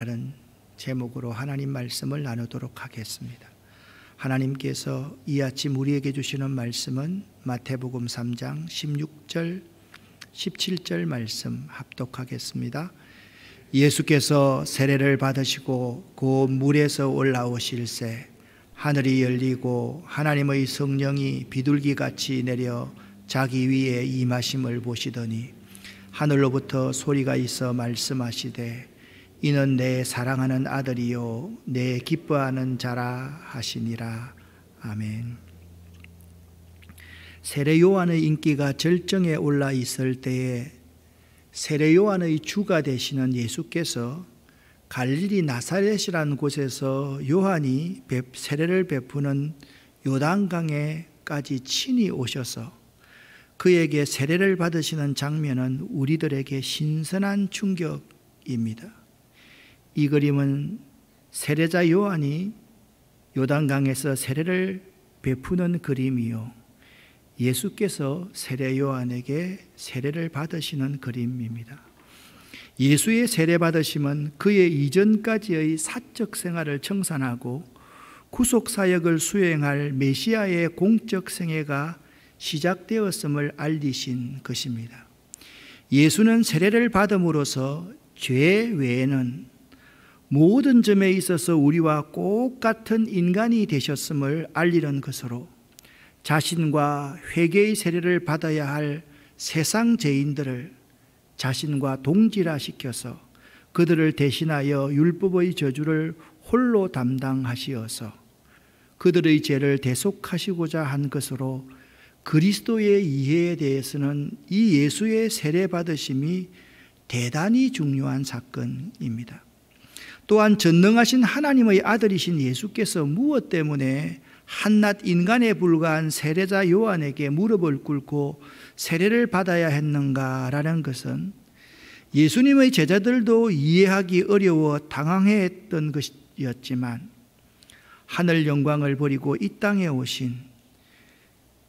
라는 제목으로 하나님 말씀을 나누도록 하겠습니다. 하나님께서 이 아침 우리에게 주시는 말씀은 마태복음 3장 16절 17절 말씀 합독하겠습니다. 예수께서 세례를 받으시고 그 물에서 올라오실새 하늘이 열리고 하나님의 성령이 비둘기같이 내려 자기 위에 임하심을 보시더니 하늘로부터 소리가 있어 말씀하시되 이는 내 사랑하는 아들이요 내 기뻐하는 자라 하시니라. 아멘. 세례 요한의 인기가 절정에 올라 있을 때에 세례 요한의 주가 되시는 예수께서 갈릴리 나사렛이라는 곳에서 요한이 세례를 베푸는 요단강에까지 친히 오셔서 그에게 세례를 받으시는 장면은 우리들에게 신선한 충격입니다. 이 그림은 세례자 요한이 요단강에서 세례를 베푸는 그림이요, 예수께서 세례 요한에게 세례를 받으시는 그림입니다. 예수의 세례 받으심은 그의 이전까지의 사적 생활을 청산하고 구속 사역을 수행할 메시아의 공적 생애가 시작되었음을 알리신 것입니다. 예수는 세례를 받음으로써 죄 외에는 모든 점에 있어서 우리와 똑같은 인간이 되셨음을 알리는 것으로 자신과 회개의 세례를 받아야 할 세상 죄인들을 자신과 동질화시켜서 그들을 대신하여 율법의 저주를 홀로 담당하시어서 그들의 죄를 대속하시고자 한 것으로 그리스도의 이해에 대해서는 이 예수의 세례 받으심이 대단히 중요한 사건입니다. 또한 전능하신 하나님의 아들이신 예수께서 무엇 때문에 한낱 인간에 불과한 세례자 요한에게 무릎을 꿇고 세례를 받아야 했는가라는 것은 예수님의 제자들도 이해하기 어려워 당황했던 것이었지만 하늘 영광을 버리고 이 땅에 오신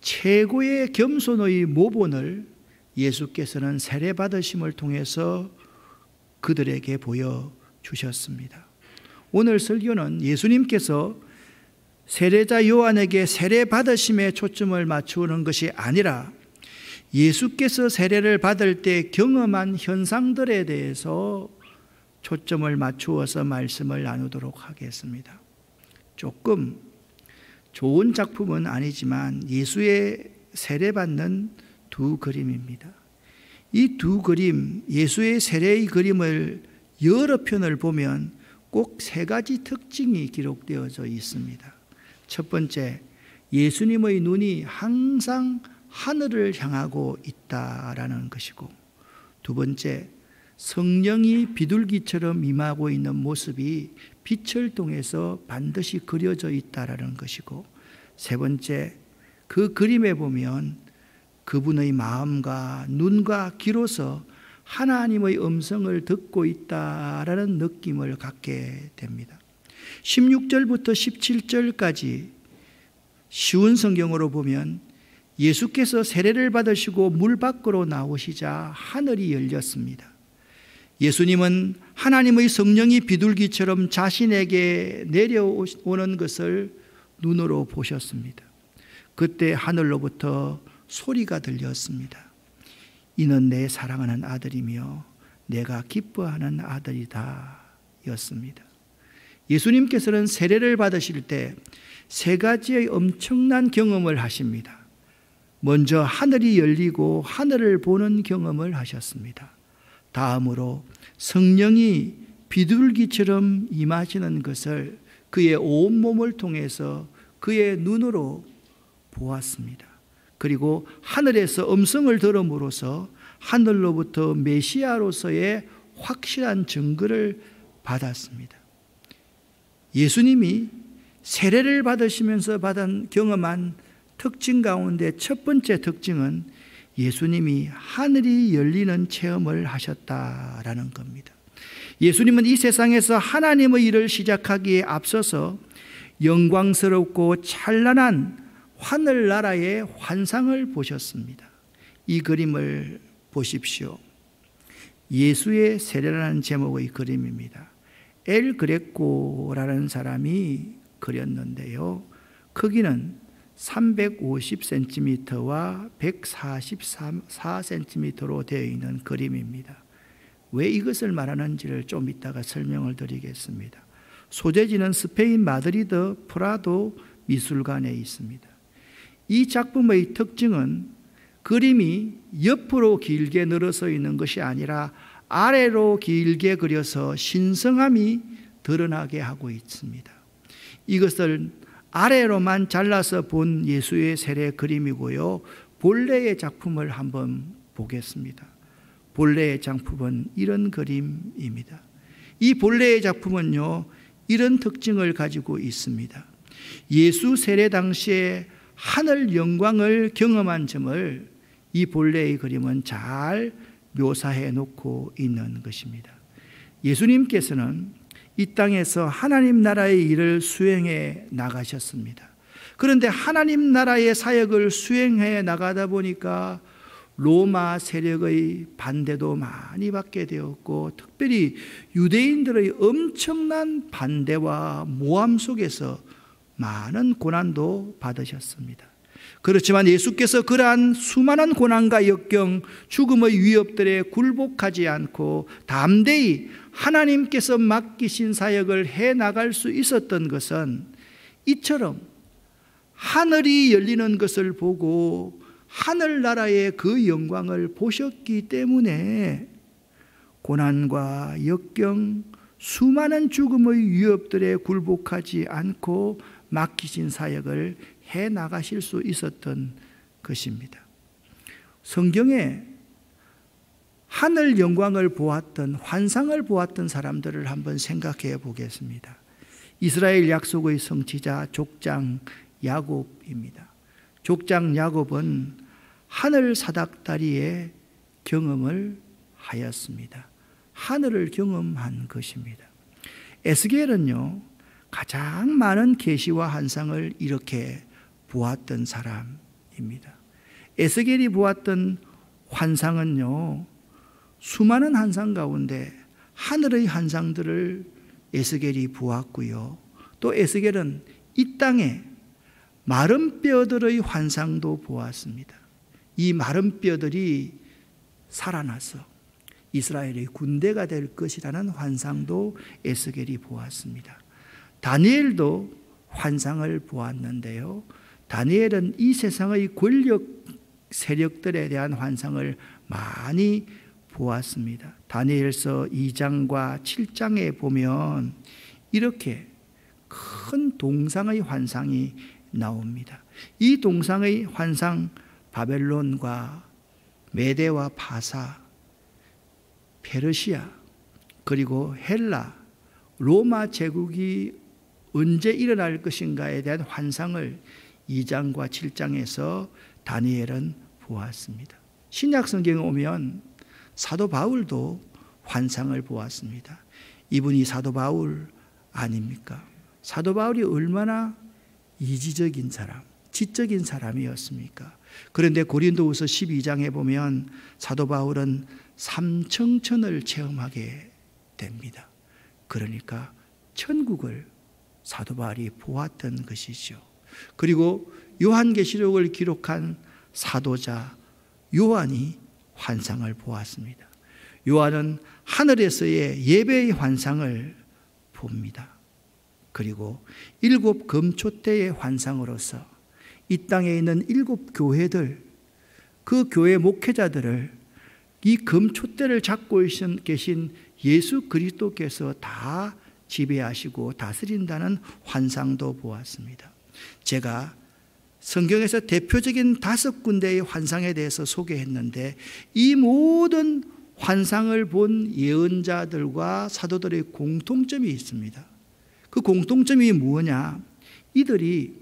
최고의 겸손의 모본을 예수께서는 세례 받으심을 통해서 그들에게 보여주셨습니다. 오늘 설교는 예수님께서 세례자 요한에게 세례 받으심에 초점을 맞추는 것이 아니라 예수께서 세례를 받을 때 경험한 현상들에 대해서 초점을 맞추어서 말씀을 나누도록 하겠습니다. 조금 좋은 작품은 아니지만 예수의 세례받는 두 그림입니다. 이 두 그림, 예수의 세례의 그림을 여러 편을 보면 꼭 세 가지 특징이 기록되어져 있습니다. 첫 번째, 예수님의 눈이 항상 하늘을 향하고 있다라는 것이고, 두 번째, 성령이 비둘기처럼 임하고 있는 모습이 빛을 통해서 반드시 그려져 있다라는 것이고, 세 번째, 그 그림에 보면 그분의 마음과 눈과 귀로서 하나님의 음성을 듣고 있다라는 느낌을 갖게 됩니다. 16절부터 17절까지 쉬운 성경으로 보면 예수께서 세례를 받으시고 물 밖으로 나오시자 하늘이 열렸습니다. 예수님은 하나님의 성령이 비둘기처럼 자신에게 내려오는 것을 눈으로 보셨습니다. 그때 하늘로부터 소리가 들렸습니다. 이는 내 사랑하는 아들이며 내가 기뻐하는 아들이다 였습니다. 예수님께서는 세례를 받으실 때 세 가지의 엄청난 경험을 하십니다. 먼저 하늘이 열리고 하늘을 보는 경험을 하셨습니다. 다음으로 성령이 비둘기처럼 임하시는 것을 그의 온몸을 통해서 그의 눈으로 보았습니다. 그리고 하늘에서 음성을 들음으로써 하늘로부터 메시아로서의 확실한 증거를 받았습니다. 예수님이 세례를 받으시면서 경험한 특징 가운데 첫 번째 특징은 예수님이 하늘이 열리는 체험을 하셨다라는 겁니다. 예수님은 이 세상에서 하나님의 일을 시작하기에 앞서서 영광스럽고 찬란한 하늘나라의 환상을 보셨습니다. 이 그림을 보십시오. 예수의 세례라는 제목의 그림입니다. 엘 그레코라는 사람이 그렸는데요. 크기는 350cm와 144cm로 되어 있는 그림입니다. 왜 이것을 말하는지를 좀 이따가 설명을 드리겠습니다. 소재지는 스페인 마드리드 프라도 미술관에 있습니다. 이 작품의 특징은 그림이 옆으로 길게 늘어서 있는 것이 아니라 아래로 길게 그려서 신성함이 드러나게 하고 있습니다. 이것을 아래로만 잘라서 본 예수의 세례 그림이고요. 본래의 작품을 한번 보겠습니다. 본래의 작품은 이런 그림입니다. 이 본래의 작품은요, 이런 특징을 가지고 있습니다. 예수 세례 당시에 하늘 영광을 경험한 점을 이 본래의 그림은 잘 묘사해 놓고 있는 것입니다. 예수님께서는 이 땅에서 하나님 나라의 일을 수행해 나가셨습니다. 그런데 하나님 나라의 사역을 수행해 나가다 보니까 로마 세력의 반대도 많이 받게 되었고, 특별히 유대인들의 엄청난 반대와 모함 속에서 많은 고난도 받으셨습니다. 그렇지만 예수께서 그러한 수많은 고난과 역경, 죽음의 위협들에 굴복하지 않고 담대히 하나님께서 맡기신 사역을 해나갈 수 있었던 것은 이처럼 하늘이 열리는 것을 보고 하늘나라의 그 영광을 보셨기 때문에 고난과 역경, 수많은 죽음의 위협들에 굴복하지 않고 맡기신 사역을 해나가실 수 있었던 것입니다. 성경에 하늘 영광을 보았던, 환상을 보았던 사람들을 한번 생각해 보겠습니다. 이스라엘 약속의 성취자 족장 야곱입니다. 족장 야곱은 하늘 사닥다리의 경험을 하였습니다. 하늘을 경험한 것입니다. 에스겔은요, 가장 많은 계시와 환상을 이렇게 보았던 사람입니다. 에스겔이 보았던 환상은요, 수많은 환상 가운데 하늘의 환상들을 에스겔이 보았고요. 또 에스겔은 이 땅에 마른 뼈들의 환상도 보았습니다. 이 마른 뼈들이 살아나서 이스라엘의 군대가 될 것이라는 환상도 에스겔이 보았습니다. 다니엘도 환상을 보았는데요. 다니엘은 이 세상의 권력 세력들에 대한 환상을 많이 보았습니다. 다니엘서 2장과 7장에 보면 이렇게 큰 동상의 환상이 나옵니다. 이 동상의 환상, 바벨론과 메대와 바사, 페르시아, 그리고 헬라, 로마 제국이 언제 일어날 것인가에 대한 환상을 2장과 7장에서 다니엘은 보았습니다. 신약 성경에 오면 사도 바울도 환상을 보았습니다. 이분이 사도 바울 아닙니까? 사도 바울이 얼마나 이지적인 사람, 지적인 사람이었습니까? 그런데 고린도후서 12장에 보면 사도 바울은 삼청천을 체험하게 됩니다. 그러니까 천국을 사도 바울이 보았던 것이죠. 그리고 요한계시록을 기록한 사도자 요한이 환상을 보았습니다. 요한은 하늘에서의 예배의 환상을 봅니다. 그리고 7 금초대의 환상으로서 이 땅에 있는 7 교회들, 그 교회 목회자들을 이 금초대를 잡고 계신 예수 그리스도께서 다 지배하시고 다스린다는 환상도 보았습니다. 제가 성경에서 대표적인 5군데의 환상에 대해서 소개했는데 이 모든 환상을 본 예언자들과 사도들의 공통점이 있습니다. 그 공통점이 뭐냐? 이들이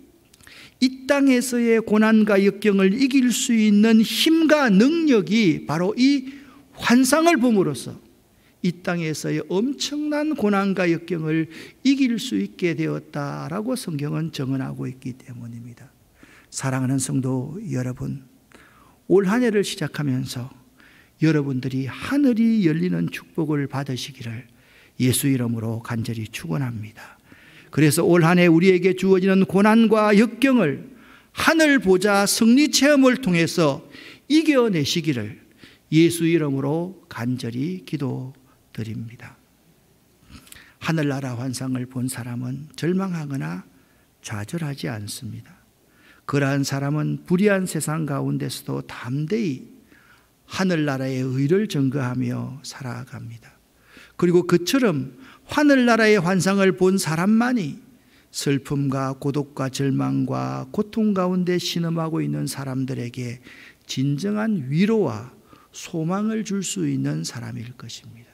이 땅에서의 고난과 역경을 이길 수 있는 힘과 능력이 바로 이 환상을 봄으로써 이 땅에서의 엄청난 고난과 역경을 이길 수 있게 되었다라고 성경은 증언하고 있기 때문입니다. 사랑하는 성도 여러분, 올 한 해를 시작하면서 여러분들이 하늘이 열리는 축복을 받으시기를 예수 이름으로 간절히 축원합니다. 그래서 올 한 해 우리에게 주어지는 고난과 역경을 하늘 보좌 승리 체험을 통해서 이겨내시기를 예수 이름으로 간절히 기도드립니다. 하늘나라 환상을 본 사람은 절망하거나 좌절하지 않습니다. 그러한 사람은 불의한 세상 가운데서도 담대히 하늘나라의 의를 증거하며 살아갑니다. 그리고 그처럼 하늘나라의 환상을 본 사람만이 슬픔과 고독과 절망과 고통 가운데 신음하고 있는 사람들에게 진정한 위로와 소망을 줄 수 있는 사람일 것입니다.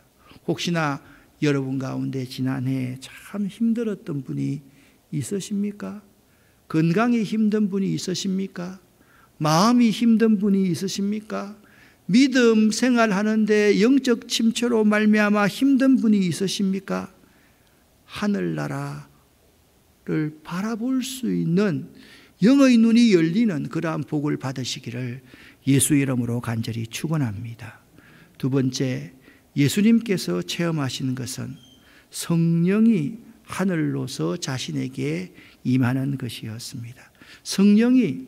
혹시나 여러분 가운데 지난해 참 힘들었던 분이 있으십니까? 건강이 힘든 분이 있으십니까? 마음이 힘든 분이 있으십니까? 믿음 생활하는데 영적 침체로 말미암아 힘든 분이 있으십니까? 하늘나라를 바라볼 수 있는 영의 눈이 열리는 그러한 복을 받으시기를 예수 이름으로 간절히 축원합니다. 두 번째, 예수님께서 체험하신 것은 성령이 하늘로서 자신에게 임하는 것이었습니다. 성령이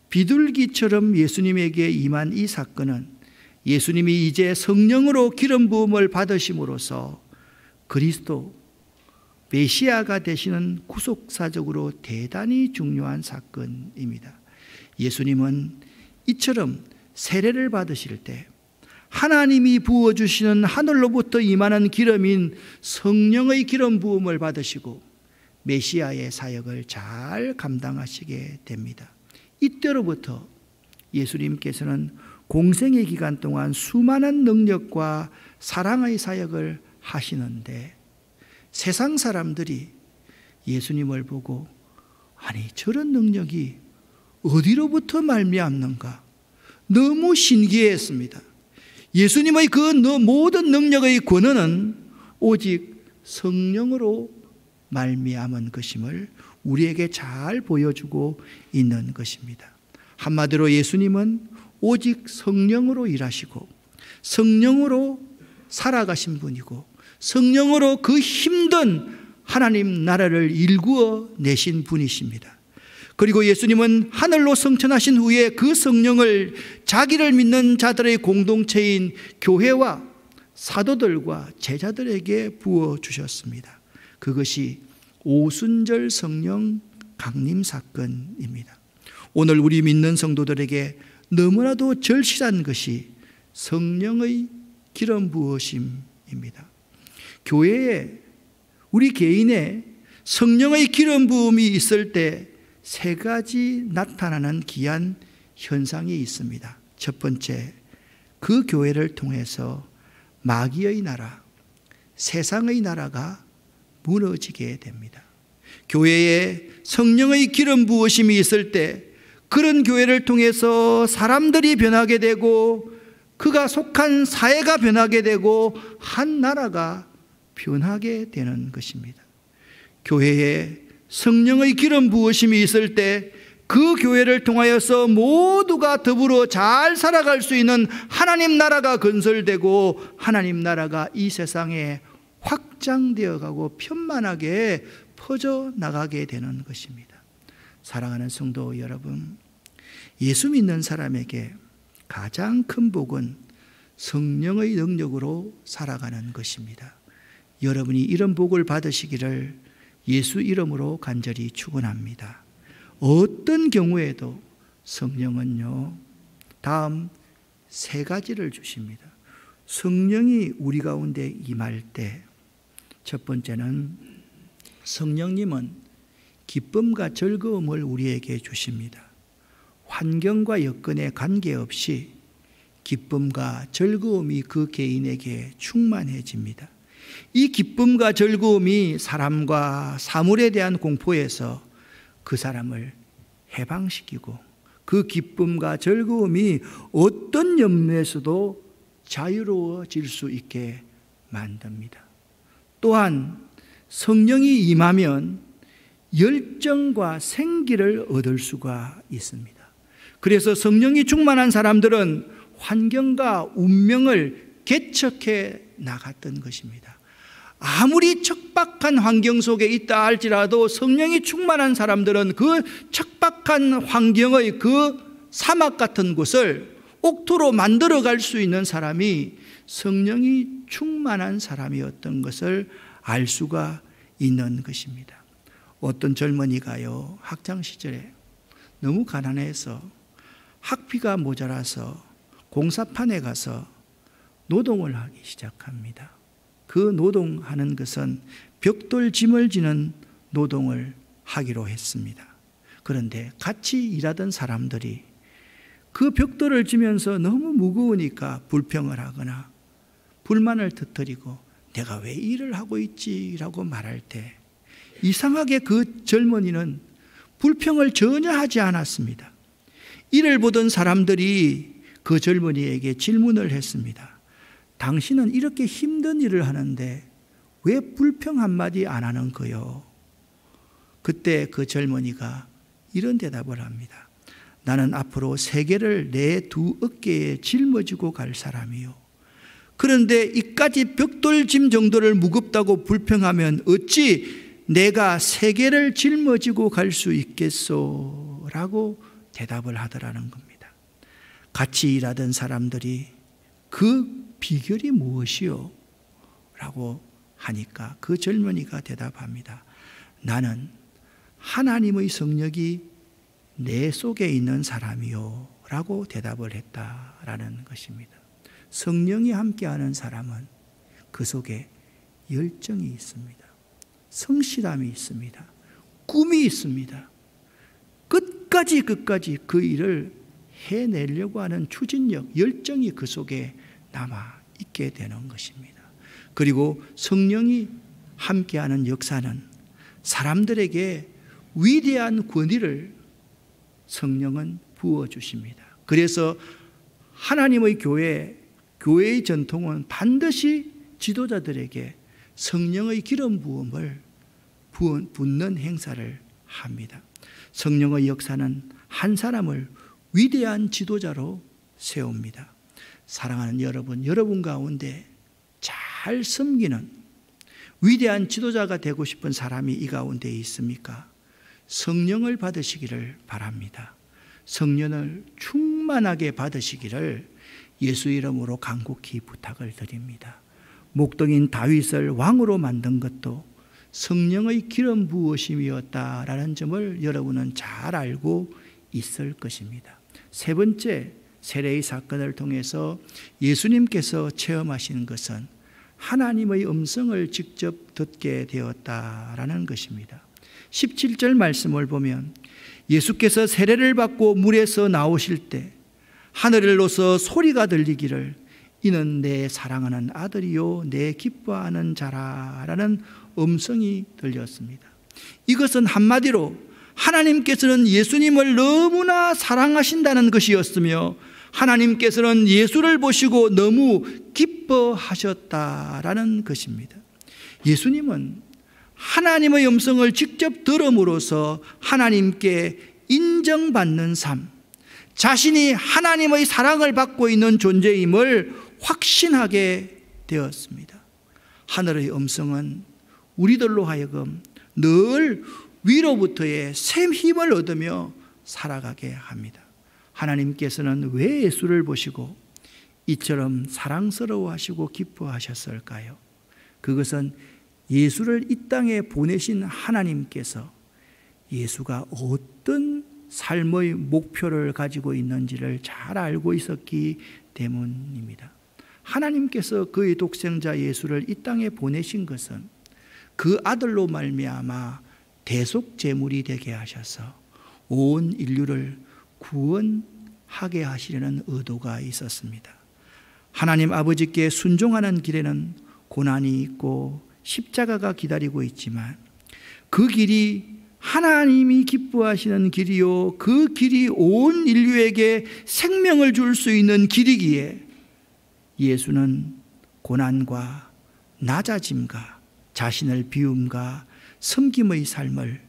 비둘기처럼 예수님에게 임한 이 사건은 예수님이 이제 성령으로 기름 부음을 받으심으로써 그리스도 메시아가 되시는 구속사적으로 대단히 중요한 사건입니다. 예수님은 이처럼 세례를 받으실 때 하나님이 부어주시는 하늘로부터 임하는 기름인 성령의 기름 부음을 받으시고 메시아의 사역을 잘 감당하시게 됩니다. 이때로부터 예수님께서는 공생의 기간 동안 수많은 능력과 사랑의 사역을 하시는데 세상 사람들이 예수님을 보고 아니 저런 능력이 어디로부터 말미암는가 너무 신기했습니다. 예수님의 그 모든 능력의 권한은 오직 성령으로 말미암은 것임을 우리에게 잘 보여주고 있는 것입니다. 한마디로 예수님은 오직 성령으로 일하시고 성령으로 살아가신 분이고 성령으로 그 힘든 하나님 나라를 일구어 내신 분이십니다. 그리고 예수님은 하늘로 승천하신 후에 그 성령을 자기를 믿는 자들의 공동체인 교회와 사도들과 제자들에게 부어주셨습니다. 그것이 오순절 성령 강림 사건입니다. 오늘 우리 믿는 성도들에게 너무나도 절실한 것이 성령의 기름 부으심입니다. 교회에 우리 개인의 성령의 기름 부음이 있을 때 세 가지 나타나는 귀한 현상이 있습니다. 첫 번째, 그 교회를 통해서 마귀의 나라, 세상의 나라가 무너지게 됩니다. 교회에 성령의 기름 부으심이 있을 때 그런 교회를 통해서 사람들이 변하게 되고 그가 속한 사회가 변하게 되고 한 나라가 변하게 되는 것입니다. 교회에 성령의 기름 부으심이 있을 때 그 교회를 통하여서 모두가 더불어 잘 살아갈 수 있는 하나님 나라가 건설되고 하나님 나라가 이 세상에 확장되어 가고 편만하게 퍼져나가게 되는 것입니다. 사랑하는 성도 여러분, 예수 믿는 사람에게 가장 큰 복은 성령의 능력으로 살아가는 것입니다. 여러분이 이런 복을 받으시기를 예수 이름으로 간절히 축원합니다. 어떤 경우에도 성령은요, 다음 세 가지를 주십니다. 성령이 우리 가운데 임할 때 첫 번째는 성령님은 기쁨과 즐거움을 우리에게 주십니다. 환경과 여건에 관계없이 기쁨과 즐거움이 그 개인에게 충만해집니다. 이 기쁨과 즐거움이 사람과 사물에 대한 공포에서 그 사람을 해방시키고 그 기쁨과 즐거움이 어떤 염려에서도 자유로워질 수 있게 만듭니다. 또한 성령이 임하면 열정과 생기를 얻을 수가 있습니다. 그래서 성령이 충만한 사람들은 환경과 운명을 개척해 나갔던 것입니다. 아무리 척박한 환경 속에 있다 할지라도 성령이 충만한 사람들은 그 척박한 환경의 그 사막 같은 곳을 옥토로 만들어 갈 수 있는 사람이 성령이 충만한 사람이었던 것을 알 수가 있는 것입니다. 어떤 젊은이가요, 학창시절에 너무 가난해서 학비가 모자라서 공사판에 가서 노동을 하기 시작합니다. 그 노동하는 것은 벽돌 짐을 지는 노동을 하기로 했습니다. 그런데 같이 일하던 사람들이 그 벽돌을 지면서 너무 무거우니까 불평을 하거나 불만을 터뜨리고 내가 왜 일을 하고 있지라고 말할 때 이상하게 그 젊은이는 불평을 전혀 하지 않았습니다. 이를 보던 사람들이 그 젊은이에게 질문을 했습니다. 당신은 이렇게 힘든 일을 하는데 왜 불평 한마디 안 하는 거요? 그때 그 젊은이가 이런 대답을 합니다. 나는 앞으로 세계를 내 두 어깨에 짊어지고 갈 사람이요. 그런데 이까지 벽돌짐 정도를 무겁다고 불평하면 어찌 내가 세계를 짊어지고 갈 수 있겠소? 라고 대답을 하더라는 겁니다. 같이 일하던 사람들이 그 비결이 무엇이요? 라고 하니까 그 젊은이가 대답합니다. 나는 하나님의 성령이 내 속에 있는 사람이요 라고 대답을 했다라는 것입니다. 성령이 함께하는 사람은 그 속에 열정이 있습니다. 성실함이 있습니다. 꿈이 있습니다. 끝까지 그 일을 해내려고 하는 추진력, 열정이 그 속에 남아 있게 되는 것입니다. 그리고 성령이 함께하는 역사는 사람들에게 위대한 권위를 성령은 부어주십니다. 그래서 하나님의 교회의 전통은 반드시 지도자들에게 성령의 기름 부음을 붓는 행사를 합니다. 성령의 역사는 한 사람을 위대한 지도자로 세웁니다. 사랑하는 여러분, 여러분 가운데 잘 섬기는 위대한 지도자가 되고 싶은 사람이 이 가운데 있습니까? 성령을 받으시기를 바랍니다. 성령을 충만하게 받으시기를 예수 이름으로 간곡히 부탁을 드립니다. 목동인 다윗을 왕으로 만든 것도 성령의 기름 부으심이었다라는 점을 여러분은 잘 알고 있을 것입니다. 세 번째, 세례의 사건을 통해서 예수님께서 체험하신 것은 하나님의 음성을 직접 듣게 되었다라는 것입니다. 17절 말씀을 보면 예수께서 세례를 받고 물에서 나오실 때 하늘로서 소리가 들리기를 이는 내 사랑하는 아들이요 내 기뻐하는 자라라는 음성이 들렸습니다. 이것은 한마디로 하나님께서는 예수님을 너무나 사랑하신다는 것이었으며 하나님께서는 예수를 보시고 너무 기뻐하셨다라는 것입니다. 예수님은 하나님의 음성을 직접 들음으로써 하나님께 인정받는 삶, 자신이 하나님의 사랑을 받고 있는 존재임을 확신하게 되었습니다. 하늘의 음성은 우리들로 하여금 늘 위로부터의 새 힘을 얻으며 살아가게 합니다. 하나님께서는 왜 예수를 보시고 이처럼 사랑스러워하시고 기뻐하셨을까요? 그것은 예수를 이 땅에 보내신 하나님께서 예수가 어떤 삶의 목표를 가지고 있는지를 잘 알고 있었기 때문입니다. 하나님께서 그의 독생자 예수를 이 땅에 보내신 것은 그 아들로 말미암아 대속제물이 되게 하셔서 온 인류를 구원하게 하시려는 의도가 있었습니다. 하나님 아버지께 순종하는 길에는 고난이 있고 십자가가 기다리고 있지만 그 길이 하나님이 기뻐하시는 길이요 그 길이 온 인류에게 생명을 줄 수 있는 길이기에 예수는 고난과 낮아짐과 자신을 비움과 섬김의 삶을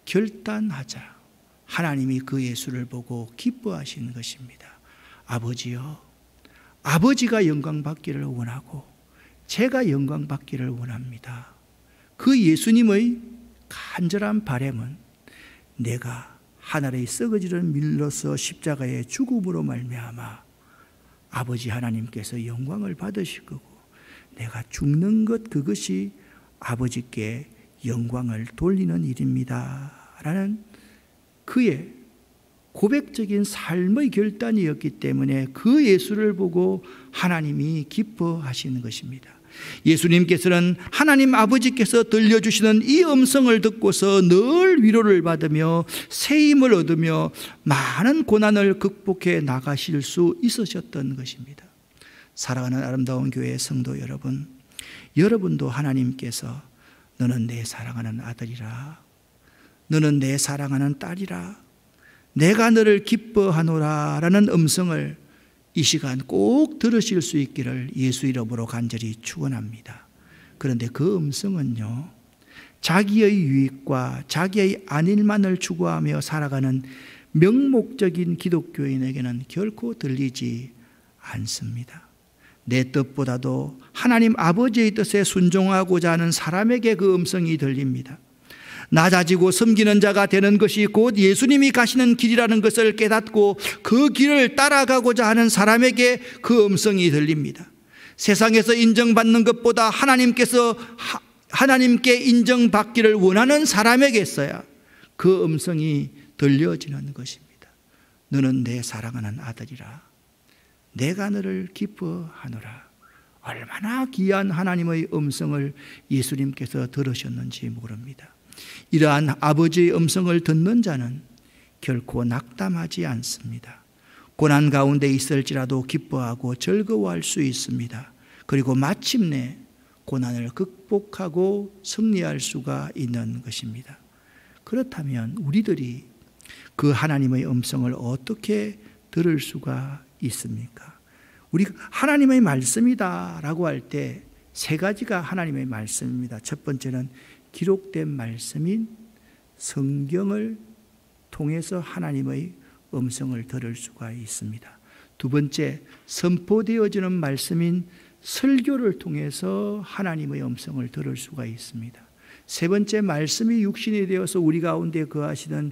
결단하자 하나님이 그 예수를 보고 기뻐하시는 것입니다. 아버지여, 아버지가 영광 받기를 원하고 제가 영광 받기를 원합니다. 그 예수님의 간절한 바람은 내가 하늘의 썩어지는 밀로서 십자가의 죽음으로 말미암아 아버지 하나님께서 영광을 받으실 거고 내가 죽는 것 그것이 아버지께 영광을 돌리는 일입니다 라는 그의 고백적인 삶의 결단이었기 때문에 그 예수를 보고 하나님이 기뻐하시는 것입니다. 예수님께서는 하나님 아버지께서 들려주시는 이 음성을 듣고서 늘 위로를 받으며 새 힘을 얻으며 많은 고난을 극복해 나가실 수 있으셨던 것입니다. 사랑하는 아름다운 교회 성도 여러분, 여러분도 하나님께서 너는 내 사랑하는 아들이라, 너는 내 사랑하는 딸이라, 내가 너를 기뻐하노라 라는 음성을 이 시간 꼭 들으실 수 있기를 예수 이름으로 간절히 축원합니다. 그런데 그 음성은요, 자기의 유익과 자기의 안일만을 추구하며 살아가는 명목적인 기독교인에게는 결코 들리지 않습니다. 내 뜻보다도 하나님 아버지의 뜻에 순종하고자 하는 사람에게 그 음성이 들립니다. 낮아지고 섬기는 자가 되는 것이 곧 예수님이 가시는 길이라는 것을 깨닫고 그 길을 따라가고자 하는 사람에게 그 음성이 들립니다. 세상에서 인정받는 것보다 하나님께 인정받기를 원하는 사람에게서야 그 음성이 들려지는 것입니다. 너는 내 사랑하는 아들이라, 내가 너를 기뻐하노라. 얼마나 귀한 하나님의 음성을 예수님께서 들으셨는지 모릅니다. 이러한 아버지의 음성을 듣는 자는 결코 낙담하지 않습니다. 고난 가운데 있을지라도 기뻐하고 즐거워할 수 있습니다. 그리고 마침내 고난을 극복하고 승리할 수가 있는 것입니다. 그렇다면 우리들이 그 하나님의 음성을 어떻게 들을 수가 있습니까? 우리 하나님의 말씀이다 라고 할 때 세 가지가 하나님의 말씀입니다. 첫 번째는 기록된 말씀인 성경을 통해서 하나님의 음성을 들을 수가 있습니다. 두 번째, 선포되어지는 말씀인 설교를 통해서 하나님의 음성을 들을 수가 있습니다. 세 번째, 말씀이 육신이 되어서 우리 가운데 거하시는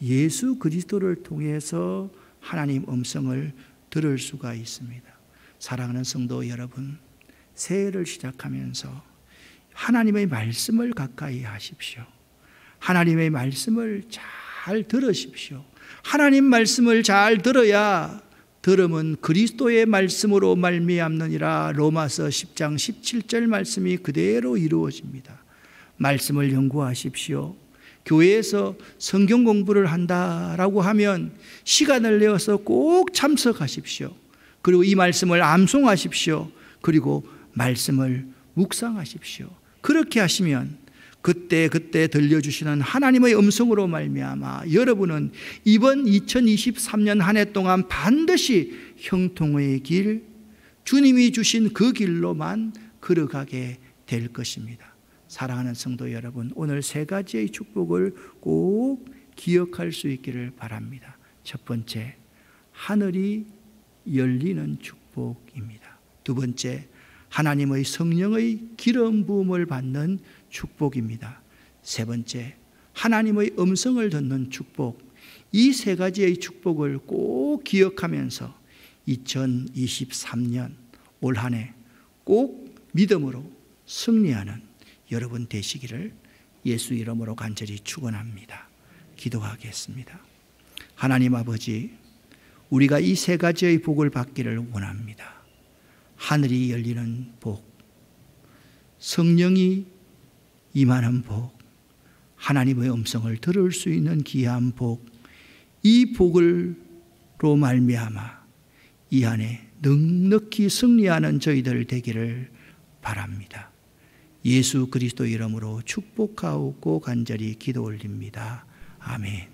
예수 그리스도를 통해서 하나님 음성을 들을 수가 있습니다. 사랑하는 성도 여러분, 새해를 시작하면서 하나님의 말씀을 가까이 하십시오. 하나님의 말씀을 잘 들으십시오. 하나님 말씀을 잘 들어야 들음은 그리스도의 말씀으로 말미암느니라. 로마서 10장 17절 말씀이 그대로 이루어집니다. 말씀을 연구하십시오. 교회에서 성경 공부를 한다라고 하면 시간을 내어서 꼭 참석하십시오. 그리고 이 말씀을 암송하십시오. 그리고 말씀을 묵상하십시오. 그렇게 하시면 그때 들려주시는 하나님의 음성으로 말미암아 여러분은 이번 2023년 한 해 동안 반드시 형통의 길, 주님이 주신 그 길로만 걸어가게 될 것입니다. 사랑하는 성도 여러분, 오늘 세 가지의 축복을 꼭 기억할 수 있기를 바랍니다. 첫 번째, 하늘이 열리는 축복입니다. 두 번째, 하나님의 성령의 기름 부음을 받는 축복입니다. 세 번째, 하나님의 음성을 듣는 축복. 이 세 가지의 축복을 꼭 기억하면서 2023년 올 한 해 꼭 믿음으로 승리하는 여러분 되시기를 예수 이름으로 간절히 축원합니다. 기도하겠습니다. 하나님 아버지, 우리가 이 세 가지의 복을 받기를 원합니다. 하늘이 열리는 복, 성령이 임하는 복, 하나님의 음성을 들을 수 있는 귀한 복, 이 복으로 말미암아 이 안에 넉넉히 승리하는 저희들 되기를 바랍니다. 예수 그리스도 이름으로 축복하고 간절히 기도 올립니다. 아멘.